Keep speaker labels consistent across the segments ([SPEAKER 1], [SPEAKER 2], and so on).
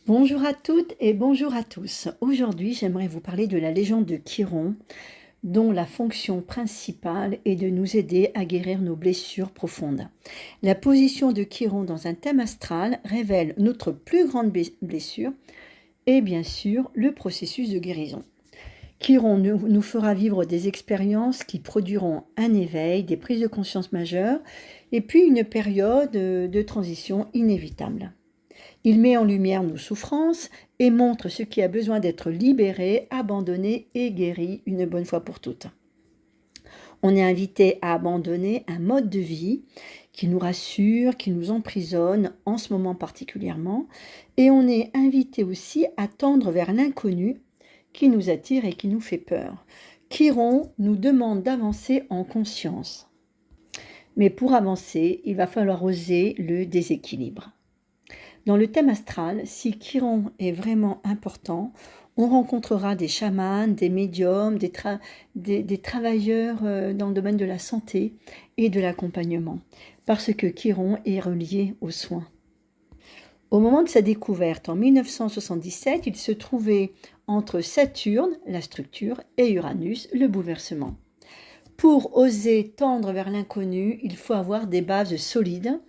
[SPEAKER 1] Bonjour à toutes et bonjour à tous. Aujourd'hui, j'aimerais vous parler de la légende de Chiron, dont la fonction principale est de nous aider à guérir nos blessures profondes. La position de Chiron dans un thème astral révèle notre plus grande blessure et bien sûr le processus de guérison. Chiron nous fera vivre des expériences qui produiront un éveil, des prises de conscience majeures et puis une période de transition inévitable. Il met en lumière nos souffrances et montre ce qui a besoin d'être libéré, abandonné et guéri une bonne fois pour toutes. On est invité à abandonner un mode de vie qui nous rassure, qui nous emprisonne en ce moment particulièrement, et on est invité aussi à tendre vers l'inconnu qui nous attire et qui nous fait peur. Chiron nous demande d'avancer en conscience. Mais pour avancer, il va falloir oser le déséquilibre. Dans le thème astral, si Chiron est vraiment important, on rencontrera des chamans, des médiums, des travailleurs dans le domaine de la santé et de l'accompagnement, parce que Chiron est relié aux soins. Au moment de sa découverte en 1977, il se trouvait entre Saturne, la structure, et Uranus, le bouleversement. Pour oser tendre vers l'inconnu, il faut avoir des bases solides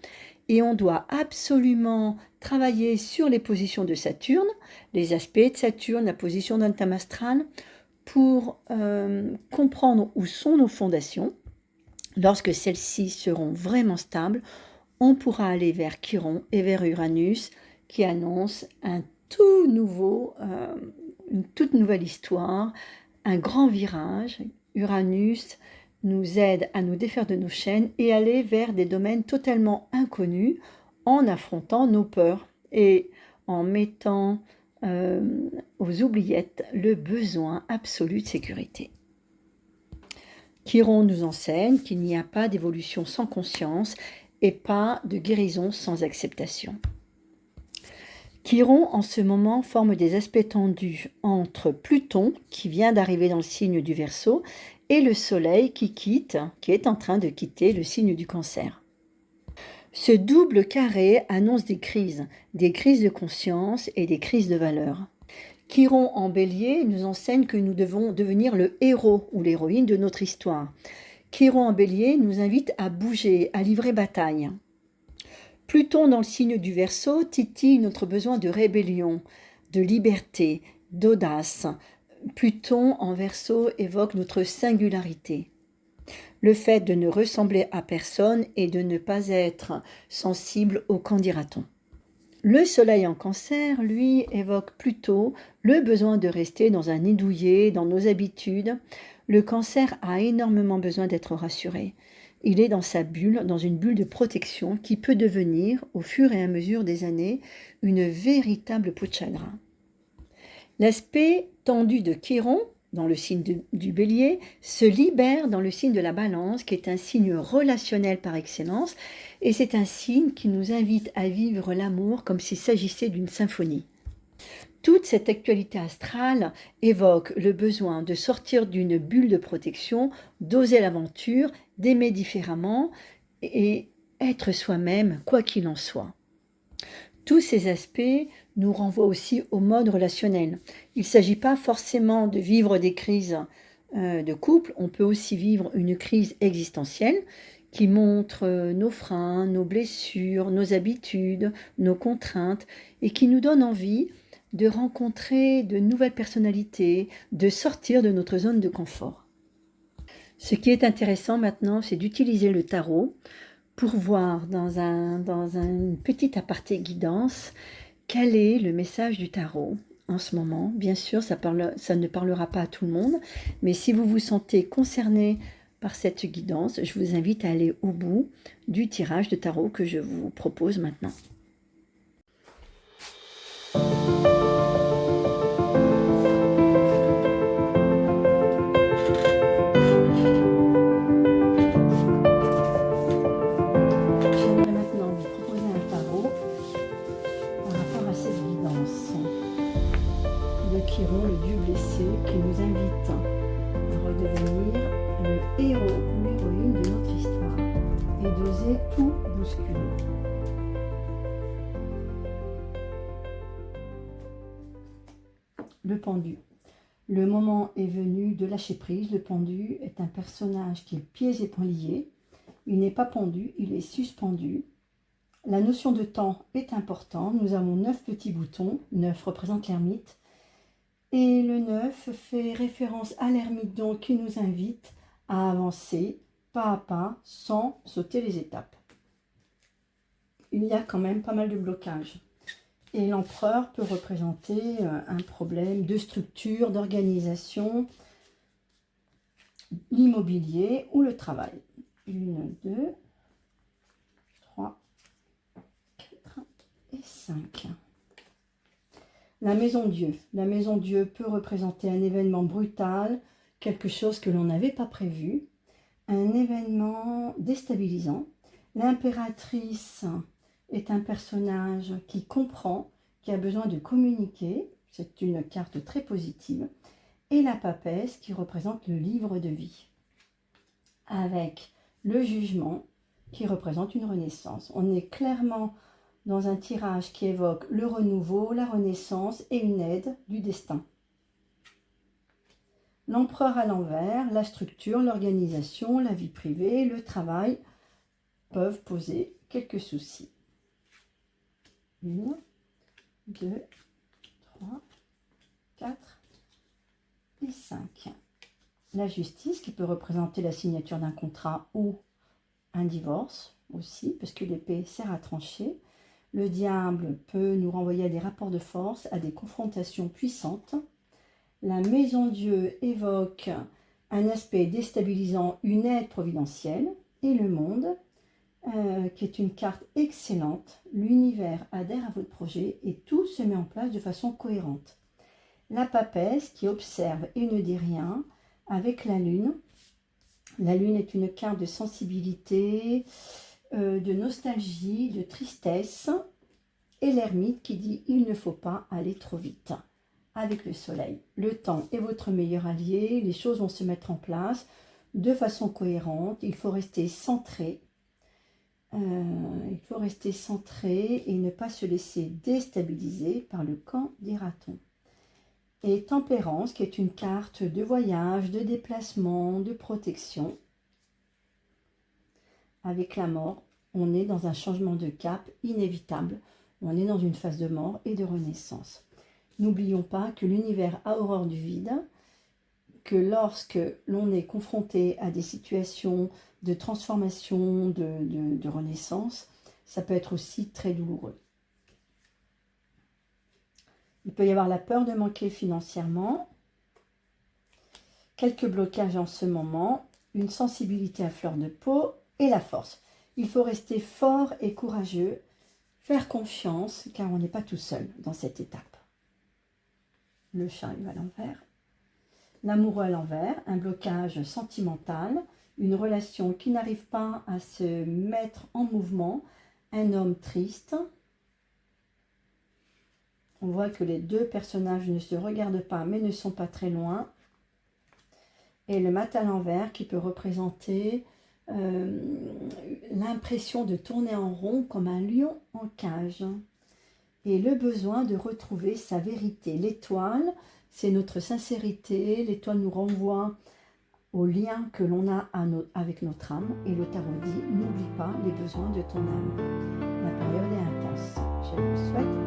[SPEAKER 1] et on doit absolument travailler sur les positions de Saturne, les aspects de Saturne, la position d'un thème astral, pour comprendre où sont nos fondations. Lorsque celles-ci seront vraiment stables, on pourra aller vers Chiron et vers Uranus qui annonce une toute nouvelle histoire, un grand virage. Uranus nous aide à nous défaire de nos chaînes et aller vers des domaines totalement inconnus en affrontant nos peurs et en mettant aux oubliettes le besoin absolu de sécurité. Chiron nous enseigne qu'il n'y a pas d'évolution sans conscience et pas de guérison sans acceptation. Chiron, en ce moment, forme des aspects tendus entre Pluton, qui vient d'arriver dans le signe du Verseau, et le Soleil qui est en train de quitter le signe du Cancer. Ce double carré annonce des crises de conscience et des crises de valeur. Chiron en Bélier nous enseigne que nous devons devenir le héros ou l'héroïne de notre histoire. Chiron en Bélier nous invite à bouger, à livrer bataille. Pluton dans le signe du Verseau titille notre besoin de rébellion, de liberté, d'audace. Pluton en Verseau évoque notre singularité. Le fait de ne ressembler à personne et de ne pas être sensible au qu'en dira-t-on. Le Soleil en Cancer, lui, évoque plutôt le besoin de rester dans un nid douillet, dans nos habitudes. Le Cancer a énormément besoin d'être rassuré. Il est dans sa bulle, dans une bulle de protection qui peut devenir, au fur et à mesure des années, une véritable peau de chagrin. L'aspect tendu de Chiron, dans le signe du Bélier, se libère dans le signe de la Balance, qui est un signe relationnel par excellence, et c'est un signe qui nous invite à vivre l'amour comme s'il s'agissait d'une symphonie. Toute cette actualité astrale évoque le besoin de sortir d'une bulle de protection, d'oser l'aventure, d'aimer différemment et être soi-même, quoi qu'il en soit. Tous ces aspects nous renvoient aussi au mode relationnel. Il ne s'agit pas forcément de vivre des crises de couple, on peut aussi vivre une crise existentielle qui montre nos freins, nos blessures, nos habitudes, nos contraintes et qui nous donne envie de rencontrer de nouvelles personnalités, de sortir de notre zone de confort. Ce qui est intéressant maintenant, c'est d'utiliser le tarot pour voir dans un petit aparté guidance quel est le message du tarot en ce moment. Bien sûr, ça ne parlera pas à tout le monde, mais si vous vous sentez concerné par cette guidance, je vous invite à aller au bout du tirage de tarot que je vous propose maintenant. Chiron, le dieu blessé, qui nous invite à redevenir le héros ou l'héroïne de notre histoire et d'oser tout bousculer. le pendu. Le moment est venu de lâcher prise. Le pendu est un personnage qui est pieds et poings liés. Il n'est pas pendu, il est suspendu. La notion de temps est importante. Nous avons 9 petits boutons. 9 représente l'ermite. Et le 9 fait référence à l'ermite donc qui nous invite à avancer pas à pas sans sauter les étapes. Il y a quand même pas mal de blocages. Et l'empereur peut représenter un problème de structure, d'organisation, l'immobilier ou le travail. 1, 2, 3, 4 et 5. La maison Dieu. La maison Dieu peut représenter un événement brutal, quelque chose que l'on n'avait pas prévu, un événement déstabilisant. L'impératrice est un personnage qui comprend, qui a besoin de communiquer. C'est une carte très positive. Et la papesse qui représente le livre de vie. Avec le jugement qui représente une renaissance. On est clairement dans un tirage qui évoque le renouveau, la renaissance et une aide du destin. L'empereur à l'envers, la structure, l'organisation, la vie privée, le travail peuvent poser quelques soucis. 1, 2, 3, 4 et 5. La justice qui peut représenter la signature d'un contrat ou un divorce aussi, parce que l'épée sert à trancher. Le diable peut nous renvoyer à des rapports de force, à des confrontations puissantes. La maison Dieu évoque un aspect déstabilisant, une aide providentielle. Et le monde, qui est une carte excellente. L'univers adhère à votre projet et tout se met en place de façon cohérente. La papesse qui observe et ne dit rien avec la lune. La lune est une carte de sensibilité, de nostalgie, de tristesse. Et l'ermite qui dit « il ne faut pas aller trop vite ». Avec le soleil, le temps est votre meilleur allié, les choses vont se mettre en place de façon cohérente, il faut rester centré. Il faut rester centré et ne pas se laisser déstabiliser par le camp des ratons. Et tempérance qui est une carte de voyage, de déplacement, de protection. Avec la mort, on est dans un changement de cap inévitable. On est dans une phase de mort et de renaissance. N'oublions pas que l'univers a horreur du vide, que lorsque l'on est confronté à des situations de transformation, de renaissance, ça peut être aussi très douloureux. Il peut y avoir la peur de manquer financièrement, quelques blocages en ce moment, une sensibilité à fleur de peau et la force. Il faut rester fort et courageux, faire confiance, car on n'est pas tout seul dans cette étape. Le chat est à l'envers. L'amoureux à l'envers, un blocage sentimental, une relation qui n'arrive pas à se mettre en mouvement, un homme triste. On voit que les deux personnages ne se regardent pas mais ne sont pas très loin. Et le mat à l'envers qui peut représenter l'impression de tourner en rond comme un lion en cage. Et le besoin de retrouver sa vérité. L'étoile, c'est notre sincérité. L'étoile nous renvoie au lien que l'on a avec notre âme. Et le tarot dit, n'oublie pas les besoins de ton âme. La période est intense. Je vous souhaite